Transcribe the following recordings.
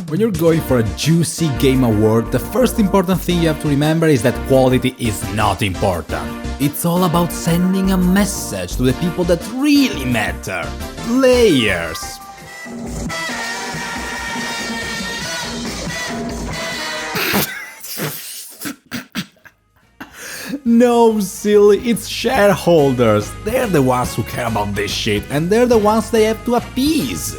When you're going for a juicy game award, the first important thing you have to remember is that quality is not important. It's all about sending a message to the people that really matter. Players. No, silly, it's shareholders. They're the ones who care about this shit, and they're the ones they have to appease.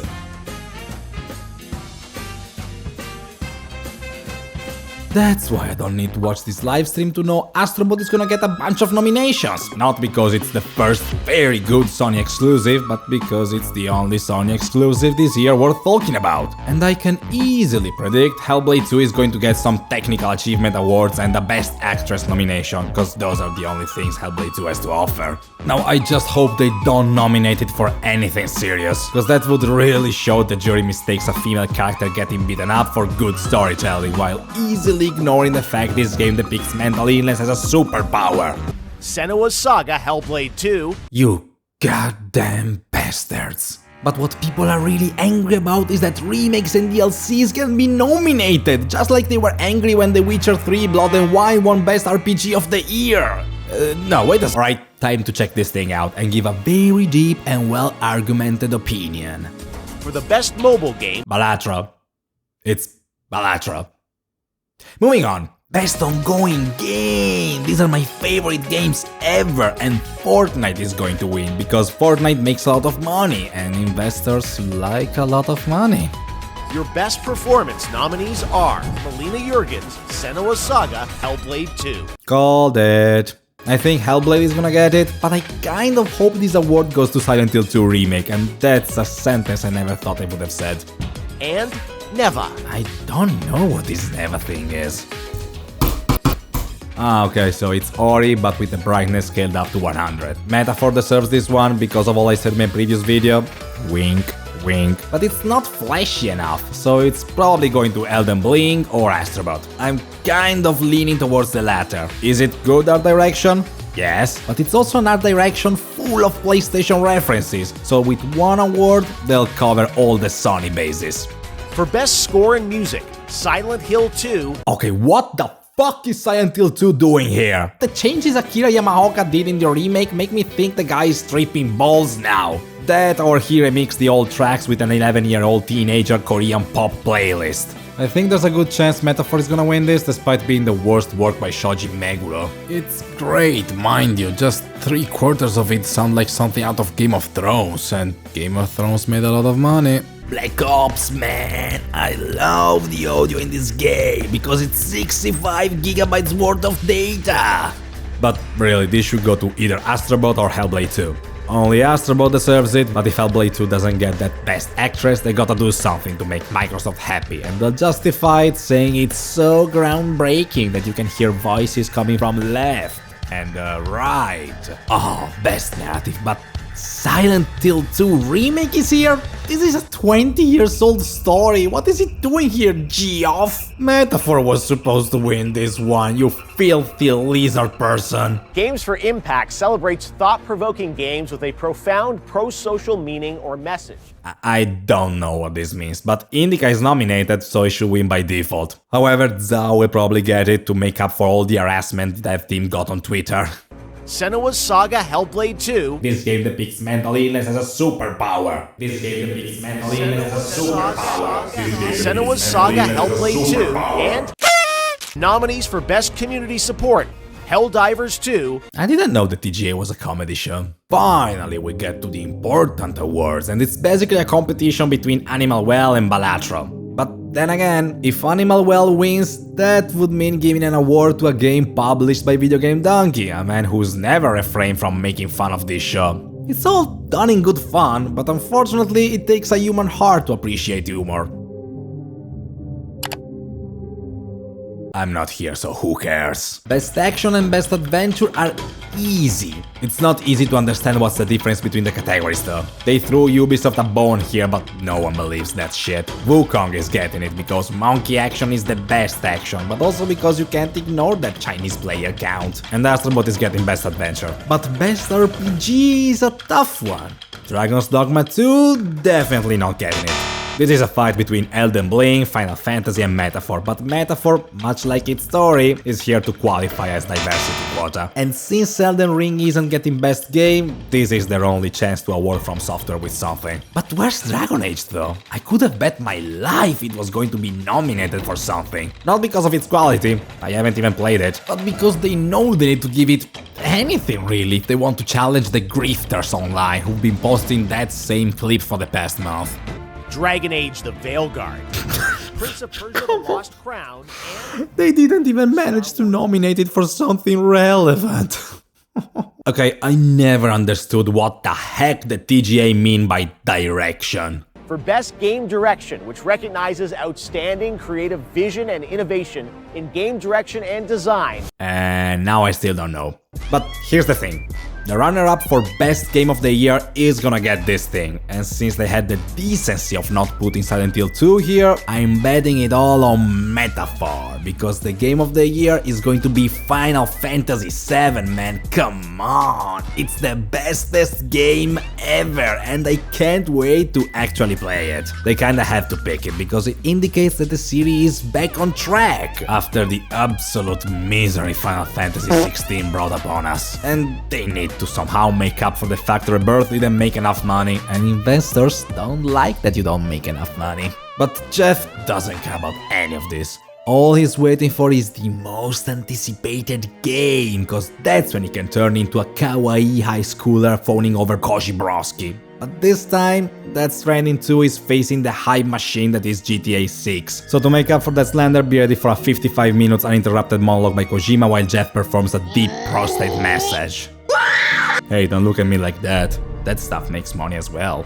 That's why I don't need to watch this livestream to know Astro Bot is gonna get a bunch of nominations. Not because it's the first very good Sony exclusive, but because it's the only Sony exclusive this year worth talking about. And I can easily predict Hellblade 2 is going to get some technical achievement awards and a Best Actress nomination, because those are the only things Hellblade 2 has to offer. Now I just hope they don't nominate it for anything serious, because that would really show the jury mistakes a female character getting beaten up for good storytelling, while easily ignoring the fact this game depicts mental illness as a superpower. Senua's Saga Hellblade 2. You goddamn bastards. But what people are really angry about is that remakes and DLCs can be nominated, just like they were angry when The Witcher 3 Blood and Wine won Best RPG of the Year. No, wait a right, time to check this thing out and give a very deep and well-argumented opinion. For the best mobile game, Balatro. It's Balatro. Moving on. Best ongoing game! These are my favorite games ever, and Fortnite is going to win because Fortnite makes a lot of money and investors like a lot of money. your best performance nominees are Melina Juergens, Senua's Saga, Hellblade 2. Called it. I think Hellblade is gonna get it, but I kind of hope this award goes to Silent Hill 2 Remake, and that's a sentence I never thought I would have said. And Neva. I don't know what this Neva thing is. Ah, okay, so it's Ori, but with the brightness scaled up to 100. Metaphor deserves this one because of all I said in my previous video. Wink, wink. But it's not flashy enough, so it's probably going to Elden Ring or Astro Bot. I'm kind of leaning towards the latter. Is it good art direction? Yes, but it's also an art direction full of PlayStation references, so with one award, they'll cover all the Sony bases. For best score and music, Silent Hill 2. Okay, what the fuck is Silent Hill 2 doing here? The changes Akira Yamaoka did in the remake make me think the guy is tripping balls now. That or he remixed the old tracks with an 11-year-old teenager Korean pop playlist. I think there's a good chance Metaphor is gonna win this, despite being the worst work by Shoji Meguro. It's great, mind you, just 3/4 of it sound like something out of Game of Thrones, and Game of Thrones made a lot of money. Black Ops, man, I love the audio in this game, because it's 65 gigabytes worth of data! But really, this should go to either Astro Bot or Hellblade 2. Only Astro Bot deserves it, but if Hellblade 2 doesn't get that Best Actress, they gotta do something to make Microsoft happy, and they'll justify it saying it's so groundbreaking that you can hear voices coming from left and right. Oh, Best Narrative, but Silent Hill 2 Remake is here? This is a 20 years old story, what is it doing here, Geoff? Metaphor was supposed to win this one, you filthy lizard person. Games for Impact celebrates thought-provoking games with a profound pro-social meaning or message. I don't know what this means, but Indica is nominated, so it should win by default. However, Zao will probably get it to make up for all the harassment that team got on Twitter. Senua's Saga Hellblade 2. This game depicts mental illness as a superpower. This game depicts mental illness as a superpower. Senua's Saga Hellblade 2. And nominees for Best Community Support, Helldivers 2. I didn't know that TGA was a comedy show. Finally, we get to the important awards, and it's basically a competition between Animal Well and Balatro. But then again, if Animal Well wins, that would mean giving an award to a game published by Video Game Donkey, a man who's never refrained from making fun of this show. It's all done in good fun, but unfortunately it takes a human heart to appreciate humor. I'm not here, so who cares? Best Action and Best Adventure are easy. It's not easy to understand what's the difference between the categories though. They threw Ubisoft a bone here, but no one believes that shit. Wukong is getting it because Monkey Action is the best action, but also because you can't ignore that Chinese player count. And Astro Bot is getting Best Adventure. But Best RPG is a tough one. Dragon's Dogma 2 definitely not getting it. This is a fight between Elden Bling, Final Fantasy and Metaphor, but Metaphor, much like its story, is here to qualify as diversity quota. And since Elden Ring isn't getting best game, this is their only chance to award From Software with something. But where's Dragon Age though? I could have bet my life it was going to be nominated for something. Not because of its quality, I haven't even played it, but because they know they need to give it anything really if they want to challenge the grifters online who've been posting that same clip for the past month. Dragon Age the Veilguard, Prince of Persia the Lost Crown, and... They didn't even manage to nominate it for something relevant. Okay, I never understood what the heck the TGA mean by direction. For Best Game Direction, which recognizes outstanding creative vision and innovation in game direction and design. And now I still don't know. But here's the thing. The runner-up for Best Game of the Year is gonna get this thing, and since they had the decency of not putting Silent Hill 2 here, I'm betting it all on Metaphor, because the Game of the Year is going to be Final Fantasy VII, man, come on! It's the bestest game ever, and I can't wait to actually play it. They kinda have to pick it, because it indicates that the series is back on track, after the absolute misery Final Fantasy XVI brought upon us, and they need to somehow make up for the fact Rebirth didn't make enough money, and investors don't like that you don't make enough money. But Jeff doesn't care about any of this. All he's waiting for is the most anticipated game, cause that's when he can turn into a kawaii high schooler phoning over Koji Broski. But this time, Death Stranding 2 is facing the hype machine that is GTA 6. So to make up for that slander, be ready for a 55 minutes uninterrupted monologue by Kojima while Jeff performs a deep prostate massage. Hey, don't look at me like that. That stuff makes money as well.